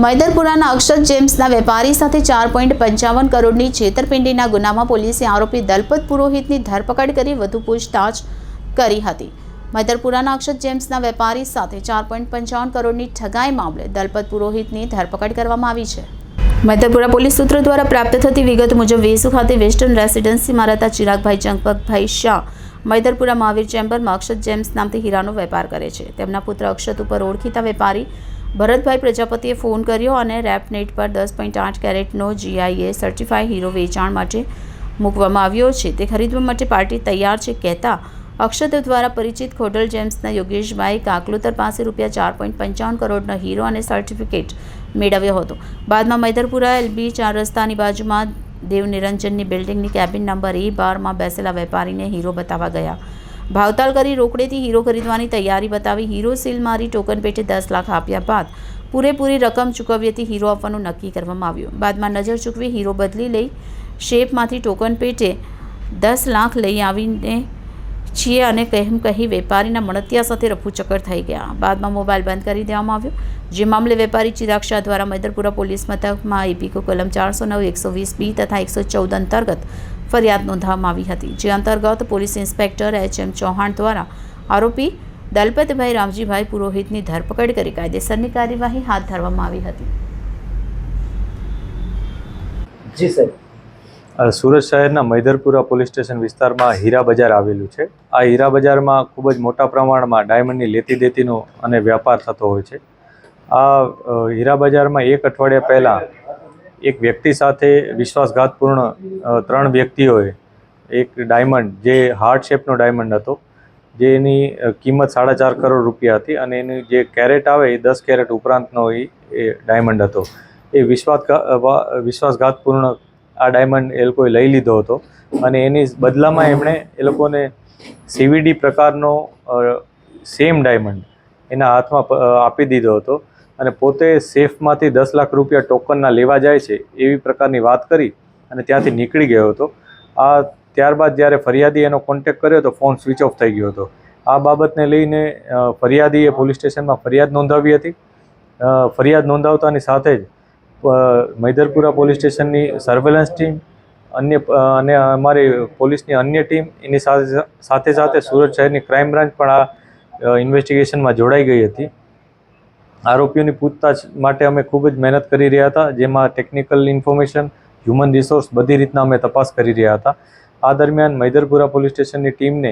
મૈદરપુરાના અક્ષત જેમ્સના વેપારી સાથે 4.55 કરોડની છેતરપિંડીના ગુનામાં પોલીસે આરોપી દલપત પુરોહિતની ધરપકડ કરી વધુ પૂછતાછ કરી હતી। મૈદરપુરાના અક્ષત જેમ્સના વેપારી સાથે 4.55 કરોડની ઠગાઈ મામલે દલપત પુરોહિતની ધરપકડ કરવામાં આવી છે। મૈદરપુરા પોલીસ સૂત્રો દ્વારા પ્રાપ્ત થતી વિગત મુજબ વેસુ ખાતે વેસ્ટર્ન રેસિડેન્સીમાં રહેતા ચિરાગભાઈ ચંપકભાઈ શાહ મૈદરપુરા મહાવીર ચેમ્બરમાં અક્ષત જેમ્સ નામથી હીરાનો વેપાર કરે છે। તેમના પુત્ર અક્ષત ઉપર ઓળખીતા વેપારી ભરતભાઈ પ્રજાપતિએ ફોન કર્યો અને રેપનેટ પર 10.8 કેરેટનો GIA સર્ટિફાઈડ હીરો વેચાણ માટે મૂકવામાં આવ્યો છે, તે ખરીદવા માટે પાર્ટી તૈયાર છે કહેતા અક્ષત દ્વારા પરિચિત ખોડલ જેમ્સના યોગેશભાઈ કાકલોતર પાસે ₹4.55 કરોડનો હીરો અને સર્ટિફિકેટ મેળવ્યો હતો। બાદમાં મૈદરપુરા LB 4 રસ્તાની બાજુમાં દેવનિરંજનની બિલ્ડિંગની કેબિન નંબર A12માં બેસેલા વેપારીને હીરો બતાવવા ગયા। ભાવતાલ કરી રોકડેથી હીરો ખરીદવાની તૈયારી બતાવી હીરો સીલ મારી ટોકન પેટે 10 લાખ આપ્યા બાદ પૂરેપૂરી રકમ ચૂકવ્યથી હીરો આપવાનું નક્કી કરવામાં આવ્યું। બાદમાં નજર ચૂકવી હીરો બદલી લઈ શેપમાંથી ટોકન પેટે 10 લાખ લઈ આવીને છીએ અને કહી વેપારીના મળતિયા સાથે રફુચક્કર થઈ ગયા। બાદમાં મોબાઈલ બંધ કરી દેવામાં આવ્યો, જે મામલે વેપારી ચિરાગ શાહ દ્વારા મૈદરપુરા પોલીસ મથકમાં IPCO કલમ 409, 120B તથા 114 અંતર્ગત ફરિયાદ નોંધવામાં આવી હતી, જે અંતર્ગત પોલીસ ઇન્સ્પેક્ટર HM ચૌહાણ દ્વારા આરોપી દલપતભાઈ રામજીભાઈ પુરોહિતની ધરપકડ કરી કાયદેસરની કાર્યવાહી હાથ ધરવામાં આવી હતી। જી સાહેબ, સુરત શહેરના મૈદરપુરા પોલીસ સ્ટેશન વિસ્તારમાં હીરા બજાર આવેલું છે। આ હીરા બજારમાં ખૂબ જ મોટા પ્રમાણમાં ડાયમંડની લેતી દેતીનો અને વ્યાપાર થતો હોય છે। આ હીરા બજારમાં એક અઠવાડિયા પહેલાં એક વ્યક્તિ સાથે વિશ્વાસઘાતપૂર્ણ 3 વ્યક્તિઓએ એક ડાયમંડ, જે હાર્ટ શેપનો ડાયમંડ હતો, જેની કિંમત 4.5 કરોડ રૂપિયા હતી અને એની જે કેરેટ આવે એ 10 કેરેટ ઉપરાંતનો એ ડાયમંડ હતો। એ વિશ્વાસઘાતપૂર્ણ આ ડાયમંડ એ લોકોએ લઈ લીધો હતો અને એની બદલામાં એમણે એ લોકોને CVD પ્રકારનો સેમ ડાયમંડ એના હાથમાં આપી દીધો હતો અને પોતે સેફમાંથી 10 લાખ રૂપિયા ટોકનના લેવા જાય છે એવી પ્રકારની વાત કરી અને ત્યાંથી નીકળી ગયો હતો। ત્યારબાદ જ્યારે ફરિયાદી એનો કોન્ટેક્ટ કર્યો તો ફોન સ્વિચ ઓફ થઈ ગયો હતો। આ બાબતને લઈને ફરિયાદીએ પોલીસ સ્ટેશનમાં ફરિયાદ નોંધાવી હતી। ફરિયાદ નોંધાવતાની સાથે જ મૈદરપુરા પોલીસ સ્ટેશનની સર્વેલન્સ ટીમ અને અમારી પોલીસની અન્ય ટીમ, એની સાથે સાથે સુરત શહેરની ક્રાઇમ બ્રાન્ચ પણ આ ઇન્વેસ્ટિગેશનમાં જોડાઈ ગઈ હતી। આરોપીઓની પૂછતાછ માટે અમે ખૂબ જ મહેનત કરી રહ્યા હતા, જેમાં ટેકનિકલ ઇન્ફોર્મેશન, હ્યુમન રિસોર્સ બધી રીતના અમે તપાસ કરી રહ્યા હતા। આ દરમિયાન મૈદરપુરા પોલીસ સ્ટેશનની ટીમને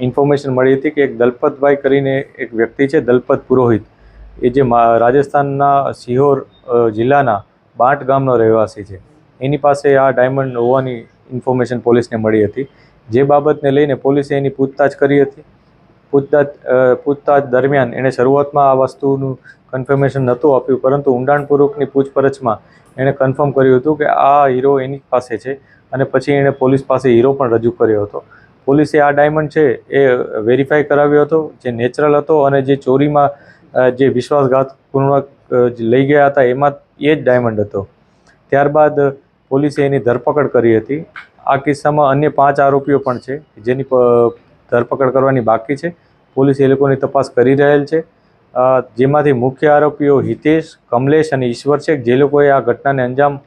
ઇન્ફોર્મેશન મળી હતી કે એક દલપતભાઈ કરીને એક વ્યક્તિ છે, દલપત પુરોહિત, એ જે રાજસ્થાનના સિહોર જિલ્લાના બાંટ ગામનો રહેવાસી છે, એની પાસે આ ડાયમંડ હોવાની ઇન્ફોર્મેશન પોલીસને મળી હતી, જે બાબતને લઈને પોલીસે એની પૂછતાછ કરી હતી। પૂછતાછ દરમિયાન એણે શરૂઆતમાં આ વસ્તુનું કન્ફર્મેશન નહોતું આપ્યું, પરંતુ ઊંડાણપૂર્વકની પૂછપરછમાં એણે કન્ફર્મ કર્યું હતું કે આ હીરો એની પાસે છે અને પછી એણે પોલીસ પાસે હીરો પણ રજૂ કર્યો હતો। પોલીસે આ ડાયમંડ છે એ વેરીફાઈ કરાવ્યો હતો, જે નેચરલ હતો અને જે ચોરીમાં જે વિશ્વાસઘાતપૂર્વક લઈ ગયા હતા એમાં એ જ ડાયમંડ હતો। ત્યારબાદ પોલીસે એની ધરપકડ કરી હતી। આ કિસ્સામાં અન્ય 5 આરોપીઓ પણ છે જેની ધરપકડ કરવાની બાકી છે। પોલીસ એ લોકોની તપાસ કરી રહેલ છે, જેમાંથી મુખ્ય આરોપીઓ હિતેશ, કમલેશ અને ઈશ્વર છે, જે લોકોએ આ ઘટનાને અંજામ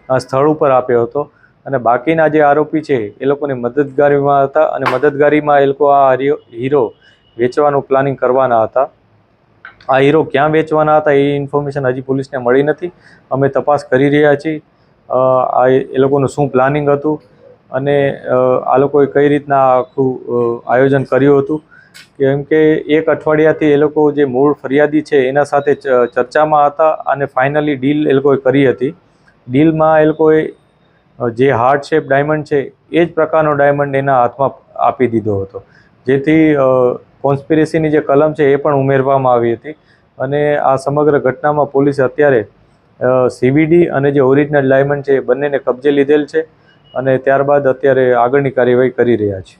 સ્થળ ઉપર આપ્યો હતો અને બાકીના જે આરોપી છે એ લોકોની મદદગારીમાં હતા અને મદદગારીમાં એ લોકો આ હીરો વેચવાનું પ્લાનિંગ કરવાના હતા। આ હીરો ક્યાં વેચવાના હતા એ ઇન્ફોર્મેશન હજી પોલીસને મળી નથી। અમે તપાસ કરી રહ્યા છીએ આ એ લોકોનું શું પ્લાનિંગ હતું અને આ લોકોએ કઈ રીતના આખું આયોજન કર્યું હતું, કેમ કે એક અઠવાડિયાથી એ લોકો જે મૂળ ફરિયાદી છે એના સાથે ચર્ચામાં હતા અને ફાઇનલી ડીલ એ લોકોએ કરી હતી। ડીલમાં એ લોકોએ જે હાર્ટ શેપ ડાયમંડ છે એ જ પ્રકારનો ડાયમંડ એના હાથમાં આપી દીધો હતો, જેથી કોન્સ્પિરેસીની જે કલમ છે એ પણ ઉમેરવામાં આવી હતી અને આ સમગ્ર ઘટનામાં પોલીસે અત્યારે CVD અને જે ઓરિજિનલ ડાયમંડ છે એ બંનેને કબજે લીધેલ છે અને ત્યારબાદ અત્યારે આગળની કાર્યવાહી કરી રહ્યા છે।